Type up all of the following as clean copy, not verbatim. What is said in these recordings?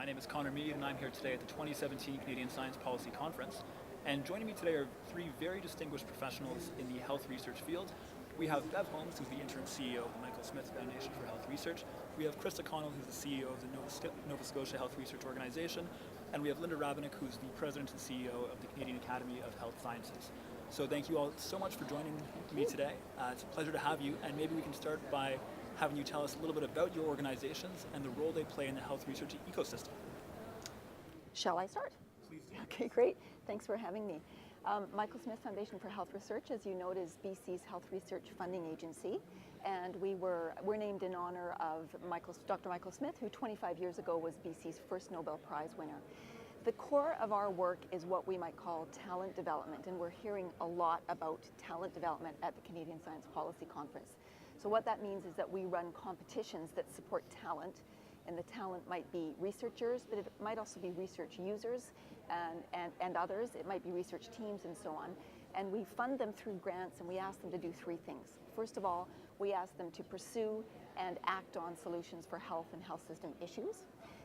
My name is Connor Mead, and I'm here today at the 2017 Canadian Science Policy Conference. And joining me today are three very distinguished professionals in the health research field. We have Bev Holmes, who's the interim CEO of the Michael Smith Foundation for Health Research. We have Krista Connell, who's the CEO of the Nova Scotia Health Research Organization. And we have Linda Rabeneck, who's the president and CEO of the Canadian Academy of Health Sciences. So thank you all so much for joining me today. It's a pleasure to have you, and maybe we can start by having you tell us a little bit about your organizations and the role they play in the health research ecosystem. Shall I start? Please do. Okay, great. Thanks for having me. Michael Smith Foundation for Health Research, as you know, is BC's health research funding agency, and we're named in honor of Dr. Michael Smith, who 25 years ago was BC's first Nobel Prize winner. The core of our work is what we might call talent development, and we're hearing a lot about talent development at the Canadian Science Policy Conference. So what that means is that we run competitions that support talent, and the talent might be researchers, but it might also be research users and others. It might be research teams and so on. And we fund them through grants, and we ask them to do three things. First of all, we ask them to pursue and act on solutions for health and health system issues.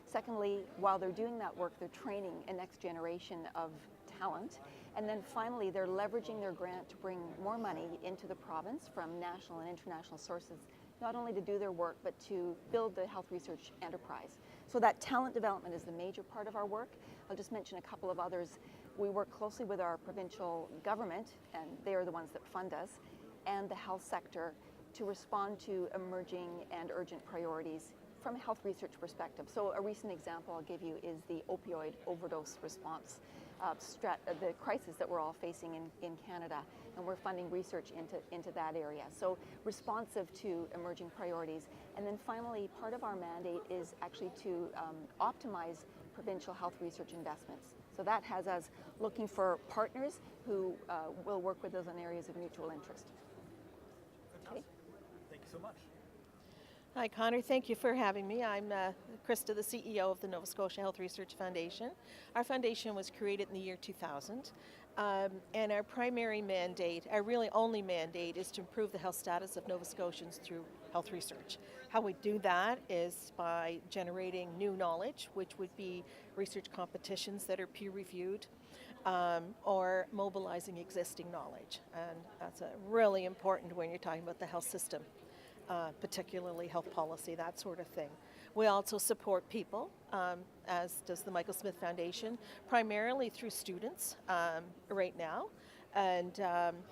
Secondly, while they're doing that work, they're training a next generation of talent. And then finally, they're leveraging their grant to bring more money into the province from national and international sources, not only to do their work, but to build the health research enterprise. So that talent development is the major part of our work. I'll just mention a couple of others. We work closely with our provincial government, and they are the ones that fund us, and the health sector to respond to emerging and urgent priorities from a health research perspective. So a recent example I'll give you is the opioid overdose response, the crisis that we're all facing in Canada, and we're funding research into that area. So responsive to emerging priorities. And then finally, part of our mandate is actually to optimize provincial health research investments. So that has us looking for partners who will work with us on areas of mutual interest. Okay. Thank you so much. Hi, Connor. Thank you for having me. I'm Krista, the CEO of the Nova Scotia Health Research Foundation. Our foundation was created in the year 2000, and our primary mandate, our really only mandate, is to improve the health status of Nova Scotians through health research. How we do that is by generating new knowledge, which would be research competitions that are peer-reviewed, or mobilizing existing knowledge. And that's really important when you're talking about the health system. Particularly health policy, that sort of thing. We also support people, as does the Michael Smith Foundation, primarily through students right now. And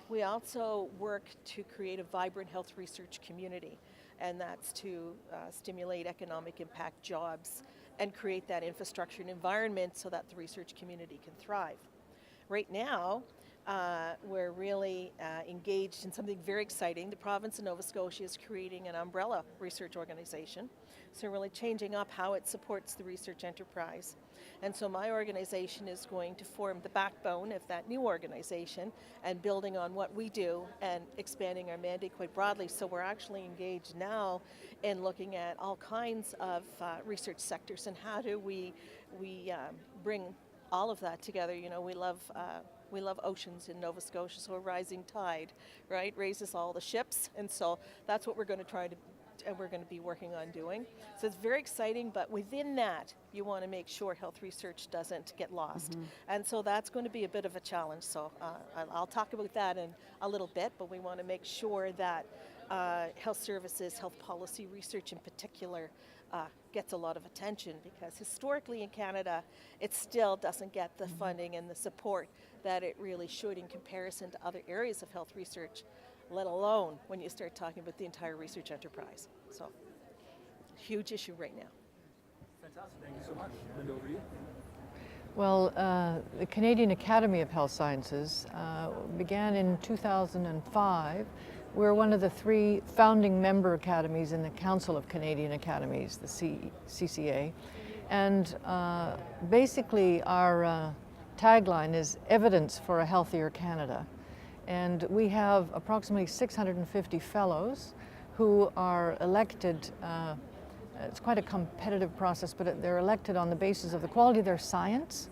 we also work to create a vibrant health research community, and that's to stimulate economic impact jobs and create that infrastructure and environment so that the research community can thrive. Right now, we're really engaged in something very exciting. The province of Nova Scotia is creating an umbrella research organization. So really changing up how it supports the research enterprise. And so my organization is going to form the backbone of that new organization and building on what we do and expanding our mandate quite broadly. So we're actually engaged now in looking at all kinds of research sectors and how do we bring all of that together. You know, we love oceans in Nova Scotia, so a rising tide, right, raises all the ships, and so that's what we're going to be working on doing. So it's very exciting, but within that, you want to make sure health research doesn't get lost. Mm-hmm. And so that's going to be a bit of a challenge. So I'll talk about that in a little bit, but we want to make sure that health services, health policy research in particular, gets a lot of attention, because historically in Canada, it still doesn't get the funding and the support that it really should in comparison to other areas of health research, let alone when you start talking about the entire research enterprise. So, huge issue right now. Fantastic. Thank you so much. Linda, over to you. Well, the Canadian Academy of Health Sciences began in 2005. We're one of the three founding member academies in the Council of Canadian Academies, the CCA. And basically our tagline is evidence for a healthier Canada. And we have approximately 650 fellows who are elected. It's quite a competitive process, but they're elected on the basis of the quality of their science,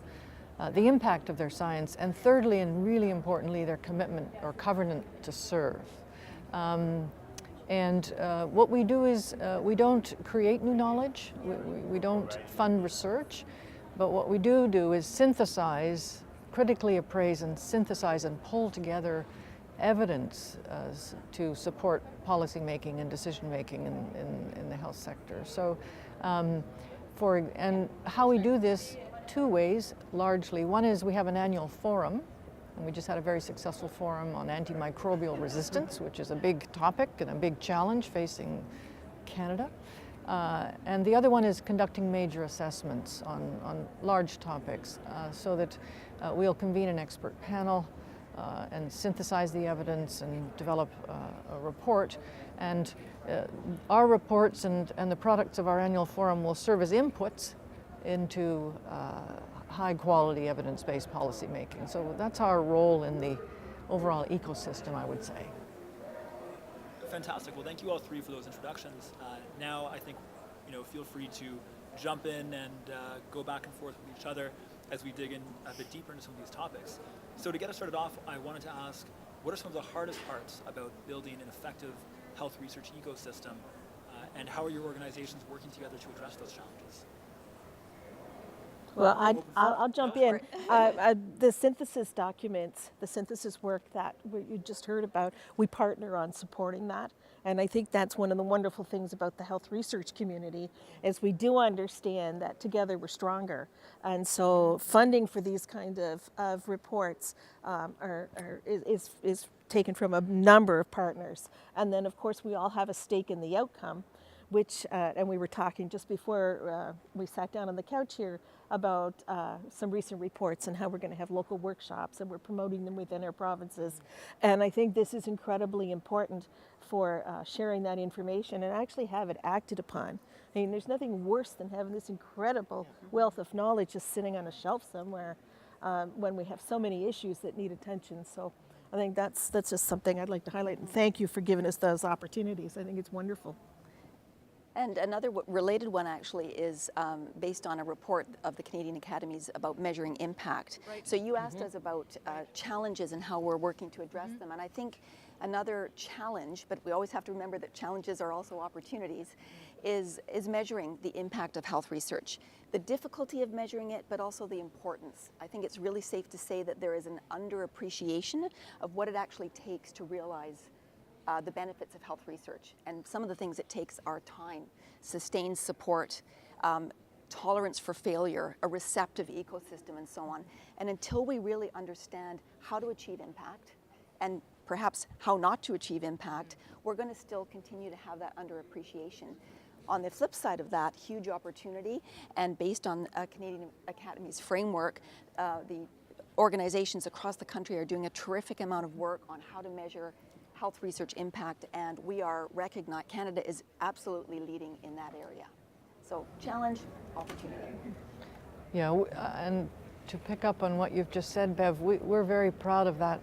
the impact of their science, and thirdly, and really importantly, their commitment or covenant to serve. And what we do is we don't create new knowledge, we don't fund research, but what we do is synthesize, critically appraise and synthesize and pull together evidence to support policy making and decision making in the health sector. So, and how we do this, two ways largely. One is we have an annual forum, and we just had a very successful forum on antimicrobial resistance, which is a big topic and a big challenge facing Canada. And the other one is conducting major assessments on large topics, so that we'll convene an expert panel and synthesize the evidence and develop a report. And our reports and the products of our annual forum will serve as inputs into high quality evidence-based policy making. So that's our role in the overall ecosystem, I would say. Fantastic. Well, thank you all three for those introductions. Now I think, feel free to jump in and go back and forth with each other as we dig in a bit deeper into some of these topics. So to get us started off, I wanted to ask, what are some of the hardest parts about building an effective health research ecosystem, and how are your organizations working together to address those challenges? Well, I'll jump in. The synthesis documents, the synthesis work that you just heard about, we partner on supporting that. And I think that's one of the wonderful things about the health research community, is we do understand that together we're stronger. And so funding for these kind of reports is taken from a number of partners. And then of course we all have a stake in the outcome, which, and we were talking just before we sat down on the couch here about some recent reports and how we're going to have local workshops, and we're promoting them within our provinces. And I think this is incredibly important for sharing that information and actually have it acted upon. I mean, there's nothing worse than having this incredible wealth of knowledge just sitting on a shelf somewhere when we have so many issues that need attention. So I think that's just something I'd like to highlight, and thank you for giving us those opportunities. I think it's wonderful. And another related one actually is based on a report of the Canadian Academies about measuring impact. Right. So you asked us about challenges and how we're working to address them. And I think another challenge, but we always have to remember that challenges are also opportunities, is measuring the impact of health research. The difficulty of measuring it, but also the importance. I think it's really safe to say that there is an underappreciation of what it actually takes to realize the benefits of health research. And some of the things it takes are time, sustained support, tolerance for failure, a receptive ecosystem, and so on. And until we really understand how to achieve impact, and perhaps how not to achieve impact, we're going to still continue to have that underappreciation. On the flip side of that, huge opportunity, and based on Canadian Academies framework, the organizations across the country are doing a terrific amount of work on how to measure health research impact, and we are recognized, Canada is absolutely leading in that area. So challenge, opportunity. Yeah, and to pick up on what you've just said, Bev, we're very proud of that.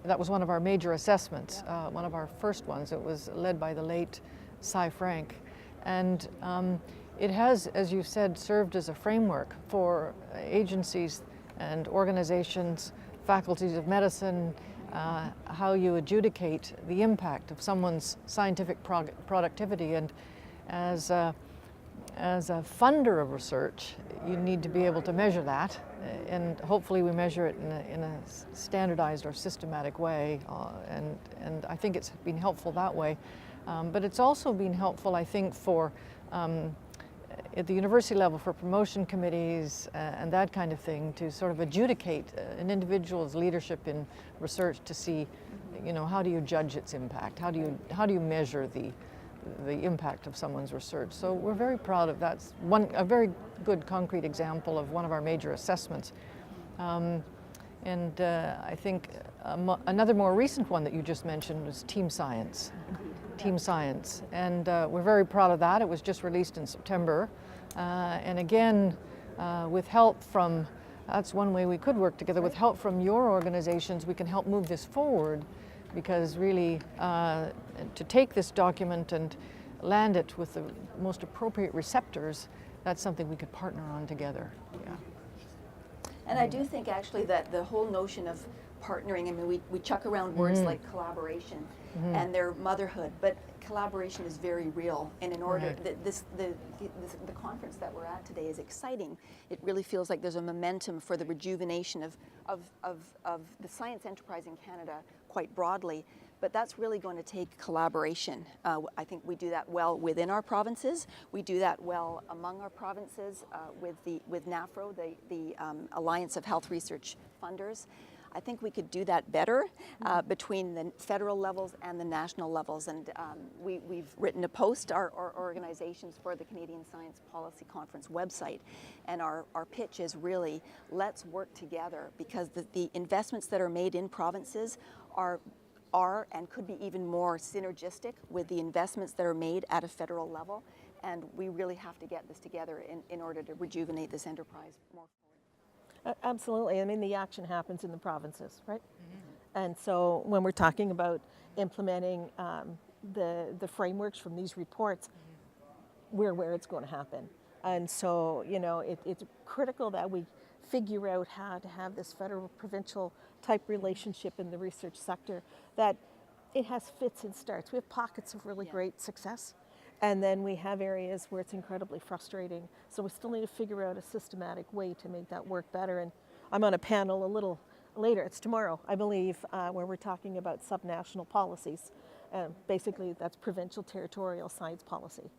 That was one of our major assessments, one of our first ones. It was led by the late Cy Frank. And it has, as you said, served as a framework for agencies and organizations, faculties of medicine, how you adjudicate the impact of someone's scientific productivity. And as a funder of research, you need to be able to measure that, and hopefully we measure it in a standardized or systematic way, and I think it's been helpful that way. But it's also been helpful, I think, for at the university level for promotion committees and that kind of thing, to sort of adjudicate an individual's leadership in research to see, how do you judge its impact? How do you measure the impact of someone's research? So we're very proud of that. A very good concrete example of one of our major assessments. And I think another more recent one that you just mentioned was team science. Team science, and we're very proud of that. It was just released in September, and again, with help from, that's one way we could work together, with help from your organizations, we can help move this forward, because really to take this document and land it with the most appropriate receptors, that's something we could partner on together. Yeah. And I do think actually that the whole notion of partnering, I mean, we chuck around words like collaboration and their motherhood, but collaboration is very real, and in order the conference that we're at today is exciting. It really feels like there's a momentum for the rejuvenation of the science enterprise in Canada quite broadly, but that's really going to take collaboration. I think we do that well within our provinces. We do that well among our provinces with NAFRO, the Alliance of Health Research Funders. I think we could do that better between the federal levels and the national levels. And we've written a post, our organizations, for the Canadian Science Policy Conference website. And our pitch is really, let's work together, because the investments that are made in provinces are and could be even more synergistic with the investments that are made at a federal level. And we really have to get this together in order to rejuvenate this enterprise more. Absolutely. I mean, the action happens in the provinces, right? And so when we're talking about implementing the frameworks from these reports, we're where it's going to happen. And so, you know, it's critical that we figure out how to have this federal-provincial type relationship in the research sector, that it has fits and starts. We have pockets of really great success, and then we have areas where it's incredibly frustrating. So we still need to figure out a systematic way to make that work better. And I'm on a panel a little later, it's tomorrow, I believe, where we're talking about subnational policies. Basically, that's provincial territorial science policy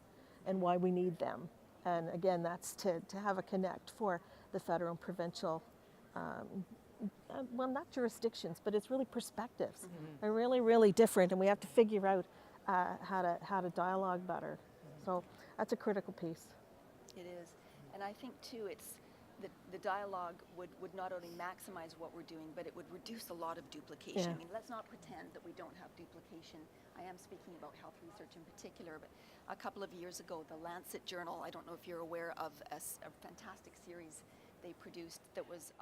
and why we need them. And again, that's to have a connect for the federal and provincial, well, not jurisdictions, but it's really perspectives. They're really, really different, and we have to figure out how to dialogue better. So that's a critical piece. It is. And I think too, it's the dialogue would not only maximize what we're doing, but it would reduce a lot of duplication. I mean, let's not pretend that we don't have duplication. I am speaking about health research in particular, but a couple of years ago, the Lancet Journal, I don't know if you're aware of a fantastic series they produced that was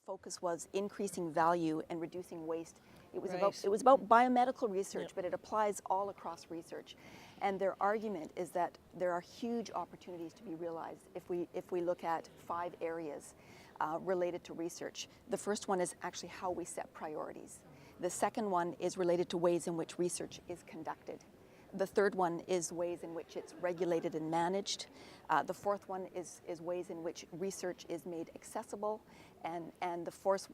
focus was increasing value and reducing waste. It was about biomedical research, but it applies all across research. And their argument is that there are huge opportunities to be realized if we look at 5 areas related to research. The first one is actually how we set priorities. The second one is related to ways in which research is conducted. The third one is ways in which it's regulated and managed. The fourth one is ways in which research is made accessible. And the fourth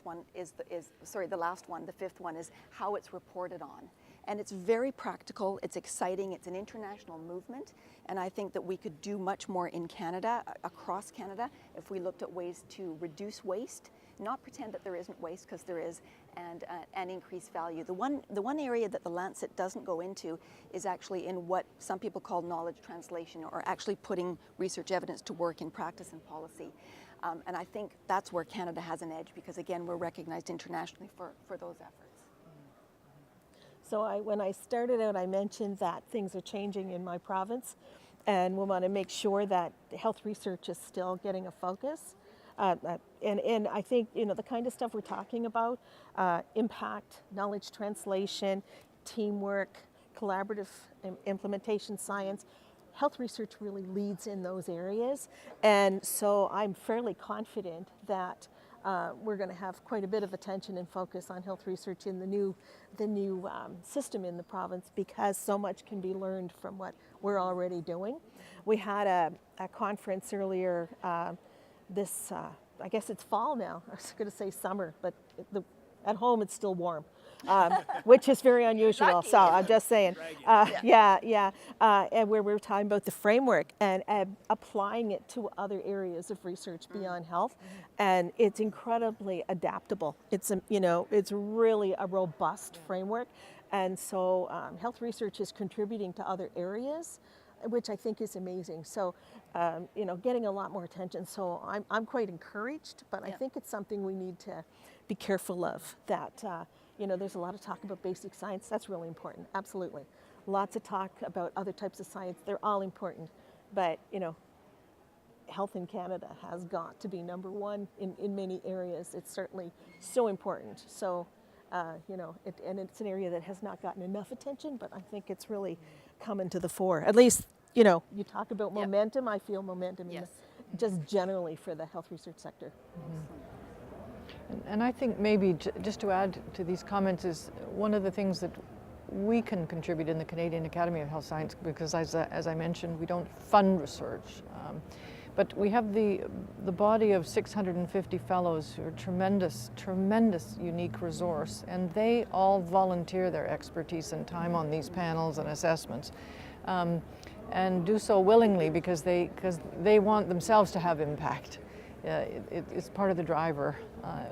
one the last one, the fifth one, is how it's reported on. And it's very practical, it's exciting, it's an international movement, and I think that we could do much more in Canada, across Canada, if we looked at ways to reduce waste, not pretend that there isn't waste, because there is, and increase value. The one area that the Lancet doesn't go into is actually in what some people call knowledge translation, or actually putting research evidence to work in practice and policy. And I think that's where Canada has an edge, because again, we're recognized internationally for those efforts. So when I started out, I mentioned that things are changing in my province, and we want to make sure that health research is still getting a focus. And I think, you know, the kind of stuff we're talking about, impact, knowledge translation, teamwork, collaborative implementation science, health research really leads in those areas. And so I'm fairly confident that we're going to have quite a bit of attention and focus on health research in the new system in the province, because so much can be learned from what we're already doing. We had a conference earlier this, I guess it's fall now. I was going to say summer, but at home it's still warm, which is very unusual. So I'm just saying, and where we're talking about the framework and applying it to other areas of research beyond health, and it's incredibly adaptable. It's it's really a robust framework, and so health research is contributing to other areas, which I think is amazing. So, getting a lot more attention. So I'm quite encouraged, but I think it's something we need to be careful of. That there's a lot of talk about basic science. That's really important. Absolutely, lots of talk about other types of science. They're all important, but health in Canada has got to be number one in many areas. It's certainly so important. So, and it's an area that has not gotten enough attention, but I think it's really coming to the fore. At least, you talk about momentum. I feel momentum just generally for the health research sector. And I think maybe just to add to these comments is one of the things that we can contribute in the Canadian Academy of Health Science, because as I mentioned, we don't fund research. But we have the body of 650 fellows who are tremendous unique resource, and they all volunteer their expertise and time on these panels and assessments, and do so willingly because they want themselves to have impact. It's part of the driver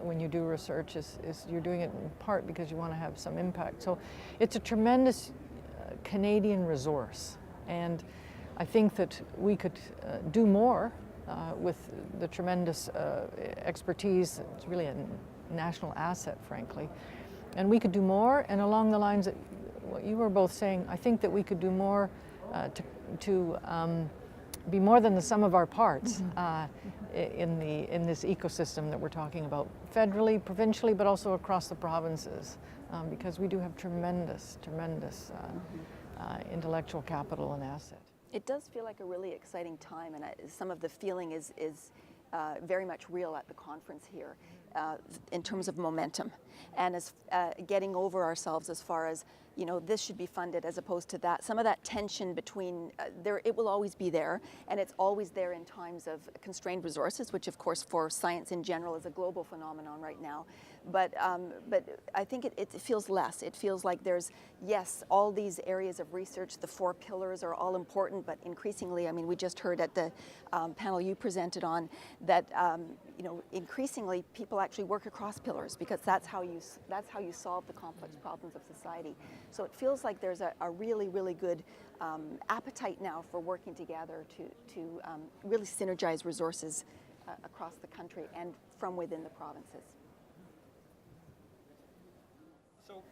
when you do research is you're doing it in part because you want to have some impact. So it's a tremendous Canadian resource, and I think that we could do more with the tremendous expertise. It's really a national asset, frankly. And we could do more, and along the lines that what you were both saying, I think that we could do more to be more than the sum of our parts in this ecosystem that we're talking about, federally, provincially, but also across the provinces, because we do have tremendous intellectual capital and asset. It does feel like a really exciting time, and some of the feeling is very much real at the conference here in terms of momentum and as getting over ourselves as far as, you know, this should be funded as opposed to that. Some of that tension between, it will always be there, and it's always there in times of constrained resources, which of course for science in general is a global phenomenon right now. But I think it feels less. It feels like there's, yes, all these areas of research, the 4 pillars are all important, but increasingly, I mean, we just heard at the panel you presented on that, you know, increasingly people actually work across pillars because that's how you solve the complex problems of society. So it feels like there's a really good appetite now for working together to really synergize resources across the country and from within the provinces. So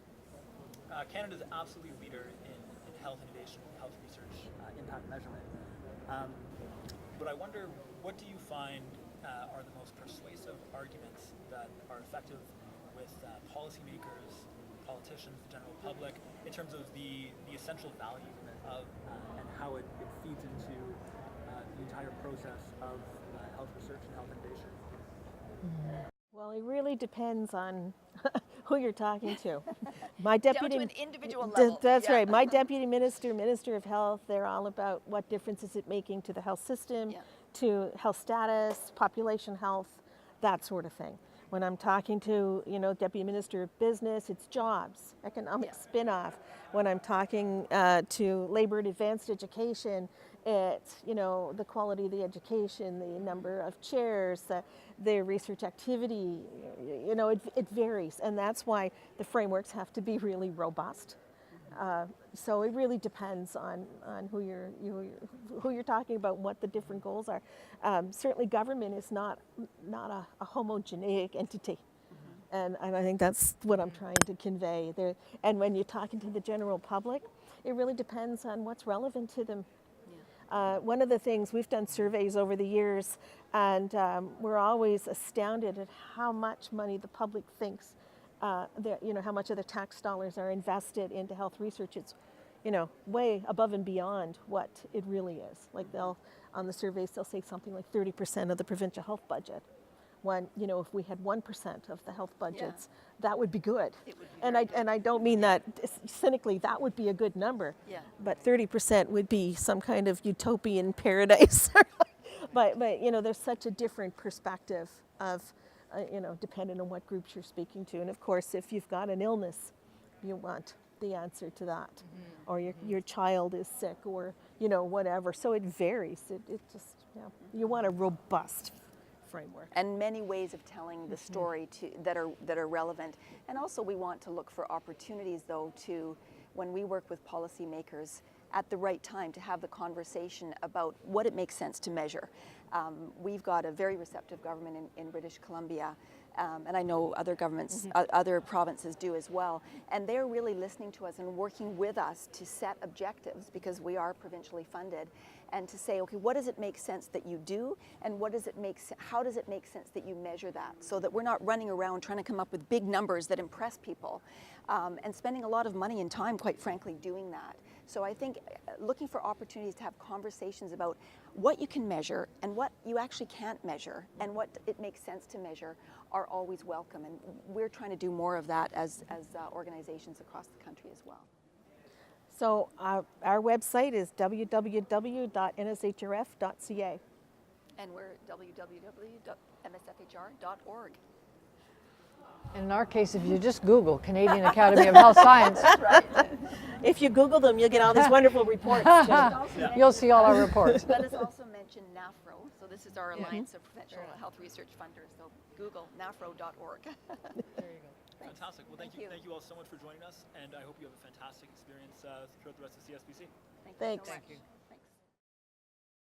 Canada's absolutely leader in health innovation, health research, impact measurement. But I wonder, what do you find are the most persuasive arguments that are effective with policymakers, politicians, the general public, in terms of the essential value of and how it feeds into the entire process of health research and health innovation? Well, it really depends on who you're talking to. My deputy, down to an individual level. That's right. My deputy minister of health, they're all about what difference is it making to the health system, to health status, population health, that sort of thing. When I'm talking to, you know, deputy minister of business, it's jobs, economic spin-off. When I'm talking to labor and advanced education, it's, you know, the quality of the education, the number of chairs, the research activity, you know, it varies. And that's why the frameworks have to be really robust. So it really depends on who you're talking about, what the different goals are. Certainly government is not a homogeneic entity. And I think that's what I'm trying to convey there. And when you're talking to the general public, it really depends on what's relevant to them. One of the things, we've done surveys over the years, and we're always astounded at how much money the public thinks, you know, how much of the tax dollars are invested into health research. It's, you know, way above and beyond what it really is. Like on the surveys, they'll say something like 30% of the provincial health budget. When, you know, if we had 1% of the health budgets, that would be good. And I don't mean that cynically, that would be a good number. But 30% would be some kind of utopian paradise. but you know, there's such a different perspective of, you know, depending on what groups you're speaking to. And of course, if you've got an illness, you want the answer to that. Or your child is sick, or, you know, whatever. So it varies. It just, you want a robust framework. And many ways of telling the story that are relevant. And also we want to look for opportunities, though, to, when we work with policymakers at the right time, to have the conversation about what it makes sense to measure. We've got a very receptive government in British Columbia, and I know other governments, other provinces do as well. And they're really listening to us and working with us to set objectives, because we are provincially funded, and to say, okay, what does it make sense that you do, and how does it make sense that you measure that, so that we're not running around trying to come up with big numbers that impress people, and spending a lot of money and time, quite frankly, doing that. So I think looking for opportunities to have conversations about what you can measure and what you actually can't measure, and what it makes sense to measure, are always welcome. And we're trying to do more of that as organizations across the country as well. So our website is www.nshrf.ca. And we're www.msfhr.org. And in our case, if you just Google Canadian Academy of Health Science, If you Google them, you'll get all these wonderful reports. you'll see all our reports. Let us also mention NAFRO. So this is our Alliance of Professional Health Research Funders. So Google nafro.org. There you go. Fantastic. Well, thank you all so much for joining us, and I hope you have a fantastic experience throughout the rest of CSPC. Thank you Thanks. so much.